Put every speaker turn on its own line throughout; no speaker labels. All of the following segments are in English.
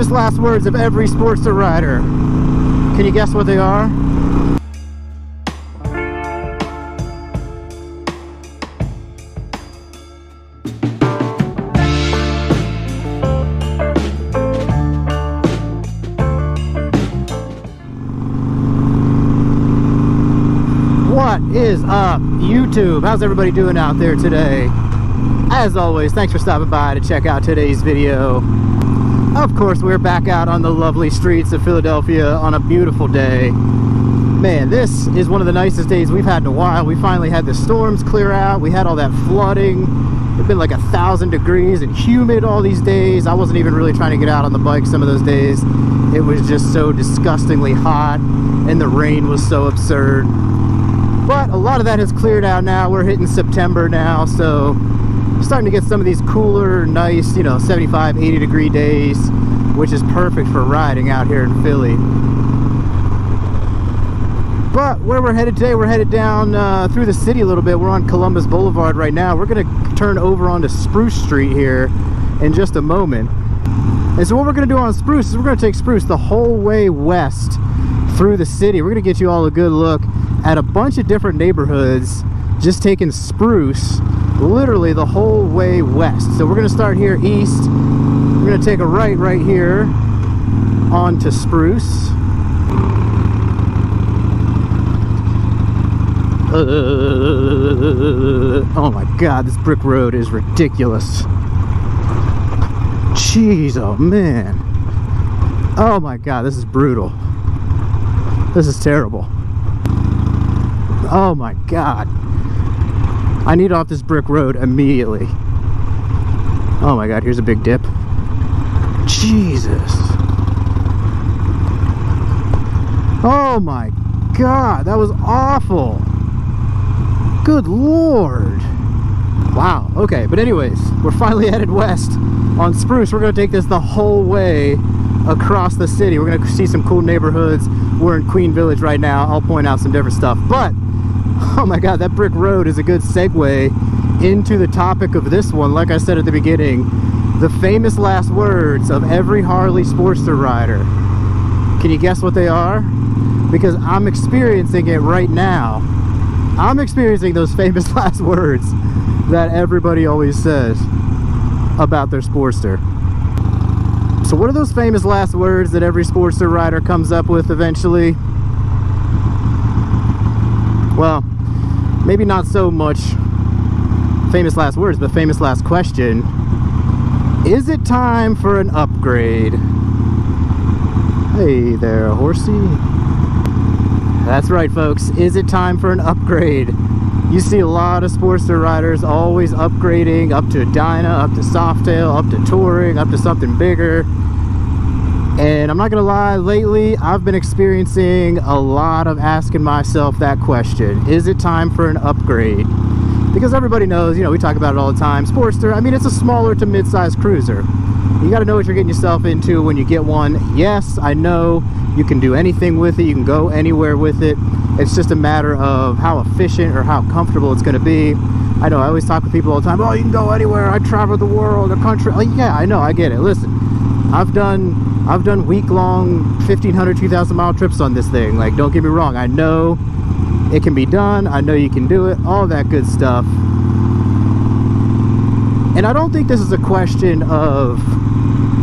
famous last words of every Sportster rider. Can you guess what they are? What is up, YouTube? How's everybody doing out there today? As always, thanks for stopping by to check out today's video. Of course, we're back out on the lovely streets of Philadelphia on a beautiful day. Man, this is one of the nicest days we've had in a while. We finally had the storms clear out. We had all that flooding. It's been like 1,000 degrees and humid all these days. I wasn't even really trying to get out on the bike some of those days. It was just so disgustingly hot, and the rain was so absurd. But a lot of that has cleared out now. We're hitting September now, so starting to get some of these cooler, nice, 75, 80 degree days, which is perfect for riding out here in Philly. But where we're headed today, we're headed down through the city a little bit. We're on Columbus Boulevard right now. We're going to turn over onto Spruce Street here in just a moment. And so what we're going to do on Spruce is we're going to take Spruce the whole way west through the city. We're going to get you all a good look at a bunch of different neighborhoods, just taking Spruce literally the whole way west. So we're going to start here east. We're going to take a right here onto Spruce. Oh my god, this brick road is ridiculous. Jeez, oh man. Oh my god, this is brutal. This is terrible. Oh my god. I need off this brick road immediately. Oh my god, here's a big dip. Jesus. Oh my god, that was awful. Good lord. Wow, okay, but anyways, we're finally headed west on Spruce. We're going to take this the whole way across the city. We're going to see some cool neighborhoods. We're in Queen Village right now. I'll point out some different stuff, but oh my god, that brick road is a good segue into the topic of this one. Like I said at the beginning, the famous last words of every Harley Sportster rider. Can you guess what they are? Because I'm experiencing it right now. I'm experiencing those famous last words that everybody always says about their Sportster. So what are those famous last words that every Sportster rider comes up with eventually? Well, maybe not so much famous last words, but famous last question. Is it time for an upgrade? Hey there, horsey. That's right, folks. Is it time for an upgrade? You see a lot of Sportster riders always upgrading up to a Dyna, up to Softail, up to Touring, up to something bigger. And I'm not gonna lie, lately I've been experiencing a lot of asking myself that question. Is it time for an upgrade? Because everybody knows, we talk about it all the time. Sportster, I mean, it's a smaller to mid-sized cruiser. You gotta know what you're getting yourself into when you get one. Yes, I know you can do anything with it. You can go anywhere with it. It's just a matter of how efficient or how comfortable it's gonna be. I know, I always talk to people all the time, oh, you can go anywhere. I travel the world, the country. Like, yeah, I know, I get it. Listen, I've done week-long 1,500, 2,000 mile trips on this thing. Like, don't get me wrong, I know it can be done, I know you can do it, all that good stuff. And I don't think this is a question of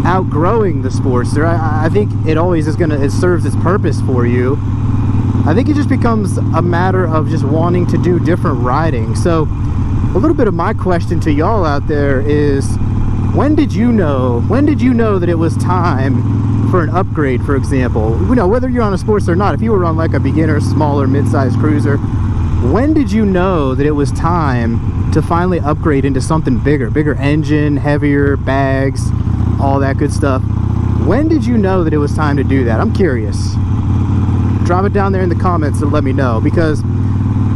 outgrowing the Sportster. I think it always is it serves its purpose for you. I think it just becomes a matter of just wanting to do different riding. So a little bit of my question to y'all out there is, when did you know that it was time for an upgrade, for example? Whether you're on a Sportster or not, if you were on like a beginner, smaller, mid-sized cruiser, when did you know that it was time to finally upgrade into something bigger engine, heavier, bags, all that good stuff? When did you know that it was time to do that? I'm curious. Drop it down there in the comments and let me know, because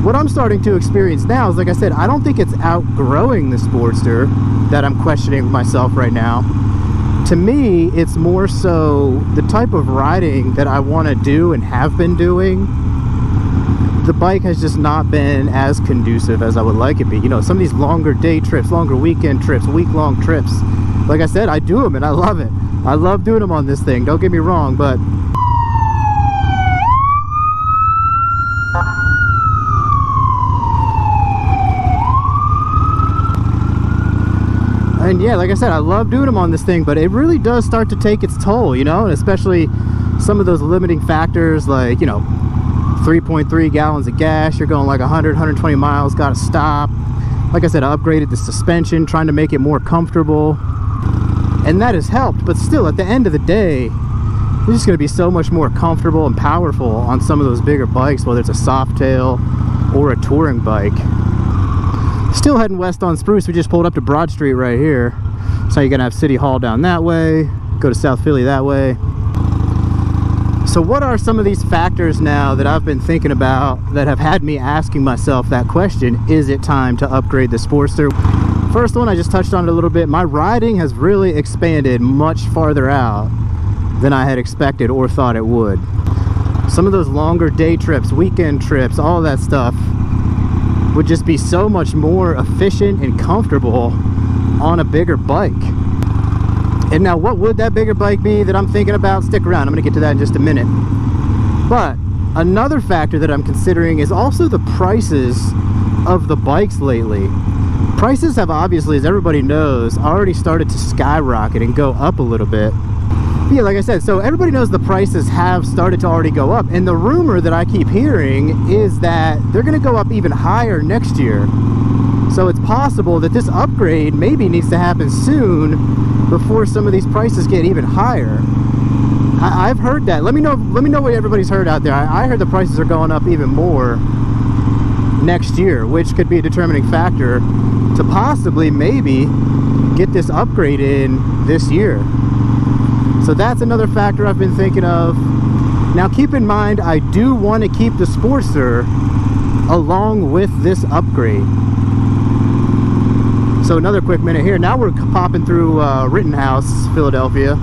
what I'm starting to experience now is, like I said, I don't think it's outgrowing the Sportster that I'm questioning myself right now. To me, it's more so the type of riding that I want to do and have been doing. The bike has just not been as conducive as I would like it be. Some of these longer day trips, longer weekend trips, week-long trips, like I said, I do them and I love it. I love doing them on this thing, don't get me wrong, but and yeah, like I said, I love doing them on this thing, but it really does start to take its toll, you know, and especially some of those limiting factors like, you know, 3.3 gallons of gas, you're going like 120 miles, gotta stop. Like I said, I upgraded the suspension, trying to make it more comfortable, and that has helped, but still, at the end of the day, it's just gonna be so much more comfortable and powerful on some of those bigger bikes, whether it's a Softail or a touring bike. Still heading west on Spruce. We just pulled up to Broad Street right here. So you're gonna have City Hall down that way, go to South Philly that way. So what are some of these factors now that I've been thinking about that have had me asking myself that question, is it time to upgrade the Sportster? First one, I just touched on it a little bit. My riding has really expanded much farther out than I had expected or thought it would. Some of those longer day trips, weekend trips, all that stuff would just be so much more efficient and comfortable on a bigger bike. And now what would that bigger bike be that I'm thinking about? Stick around, I'm gonna get to that in just a minute. But another factor that I'm considering is also the prices of the bikes lately. Prices have obviously, as everybody knows, already started to skyrocket and go up a little bit. But yeah, like I said, so everybody knows the prices have started to already go up, and the rumor that I keep hearing is that they're gonna go up even higher next year. So it's possible that this upgrade maybe needs to happen soon before some of these prices get even higher. I've heard that. Let me know what everybody's heard out there. I heard the prices are going up even more next year, which could be a determining factor to possibly maybe get this upgrade in this year. So that's another factor I've been thinking of. Now keep in mind, I do want to keep the Sportster along with this upgrade. So another quick minute here. Now we're popping through Rittenhouse, Philadelphia.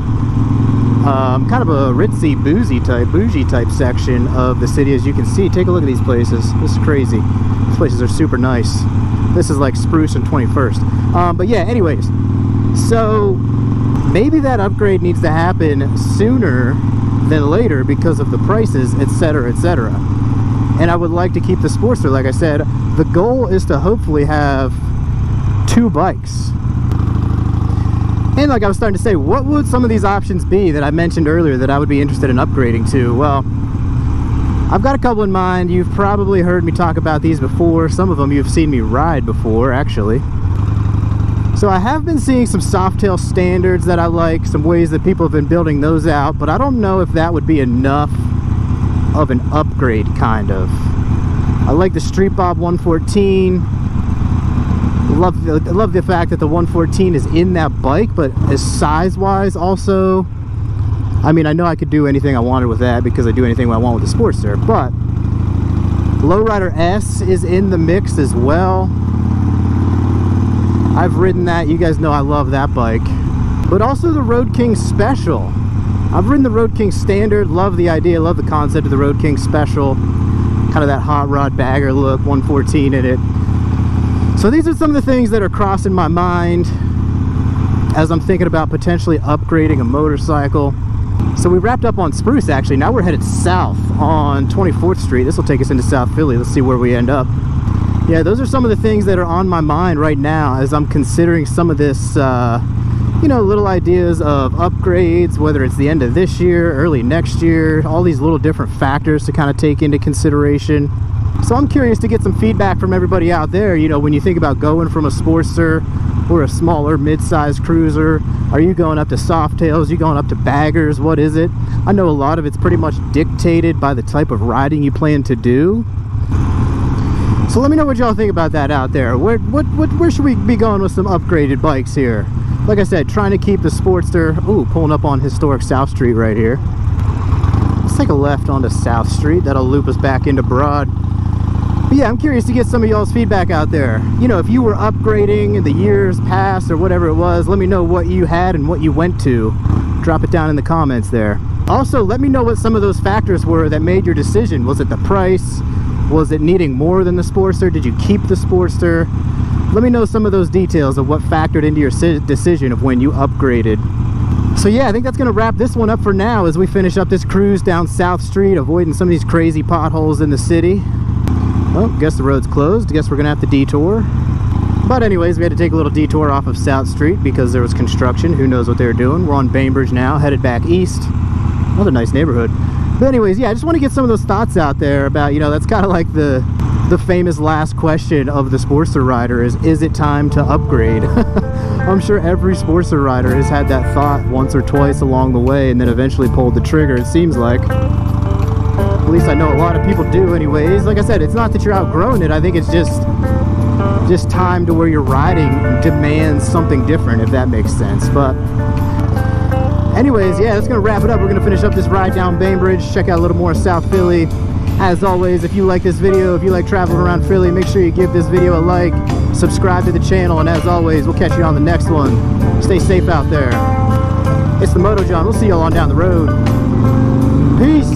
Kind of a ritzy, bougie type section of the city, as you can see. Take a look at these places. This is crazy. These places are super nice. This is like Spruce and 21st. But yeah, anyways. So maybe that upgrade needs to happen sooner than later because of the prices, etc., etc. And I would like to keep the Sportster, like I said. The goal is to hopefully have 2 bikes. And like I was starting to say, what would some of these options be that I mentioned earlier that I would be interested in upgrading to? Well, I've got a couple in mind. You've probably heard me talk about these before. Some of them you've seen me ride before, actually. So I have been seeing some Softail standards that I like, some ways that people have been building those out, but I don't know if that would be enough of an upgrade, kind of. I like the Street Bob 114. I love the fact that the 114 is in that bike, but as size-wise also, I mean, I know I could do anything I wanted with that because I do anything I want with the Sportster, but Lowrider S is in the mix as well. I've ridden that. You guys know I love that bike. But also the Road King Special. I've ridden the Road King Standard, love the idea, love the concept of the Road King Special. Kind of that hot rod bagger look, 114 in it. So these are some of the things that are crossing my mind as I'm thinking about potentially upgrading a motorcycle. So we wrapped up on Spruce, actually. Now we're headed south on 24th Street. This will take us into South Philly. Let's see where we end up. Yeah, those are some of the things that are on my mind right now as I'm considering some of this, you know, little ideas of upgrades, whether it's the end of this year, early next year, all these little different factors to kind of take into consideration. So I'm curious to get some feedback from everybody out there. You know, when you think about going from a Sportster or a smaller mid-sized cruiser, are you going up to Softails? Are you going up to baggers? What is it? I know a lot of it's pretty much dictated by the type of riding you plan to do. So let me know what y'all think about that out there. Where should we be going with some upgraded bikes here? Like I said, trying to keep the Sportster. Ooh, pulling up on historic South Street right here. Let's take a left onto South Street. That'll loop us back into Broad. But yeah, I'm curious to get some of y'all's feedback out there. You know, if you were upgrading in the years past or whatever it was, let me know what you had and what you went to. Drop it down in the comments there. Also, let me know what some of those factors were that made your decision. Was it the price? Was it needing more than the Sportster? Did you keep the Sportster? Let me know some of those details of what factored into your decision of when you upgraded. So yeah, I think that's gonna wrap this one up for now as we finish up this cruise down South Street, avoiding some of these crazy potholes in the city. Well, guess the road's closed. Guess we're gonna have to detour. But anyways, we had to take a little detour off of South Street because there was construction. Who knows what they were doing. We're on Bainbridge now, headed back east. Another nice neighborhood. But anyways, yeah, I just want to get some of those thoughts out there about, you know, that's kind of like the famous last question of the Sportster rider is it time to upgrade? I'm sure every Sportster rider has had that thought once or twice along the way and then eventually pulled the trigger, it seems like. At least I know a lot of people do anyways. Like I said, it's not that you're outgrowing it. I think it's just time to where you're riding demands something different, if that makes sense. But anyways, yeah, that's gonna wrap it up. We're gonna finish up this ride down Bainbridge, check out a little more South Philly. As always, if you like this video, if you like traveling around Philly, make sure you give this video a like, subscribe to the channel, and as always, we'll catch you on the next one. Stay safe out there. It's the Moto John. We'll see y'all on down the road. Peace.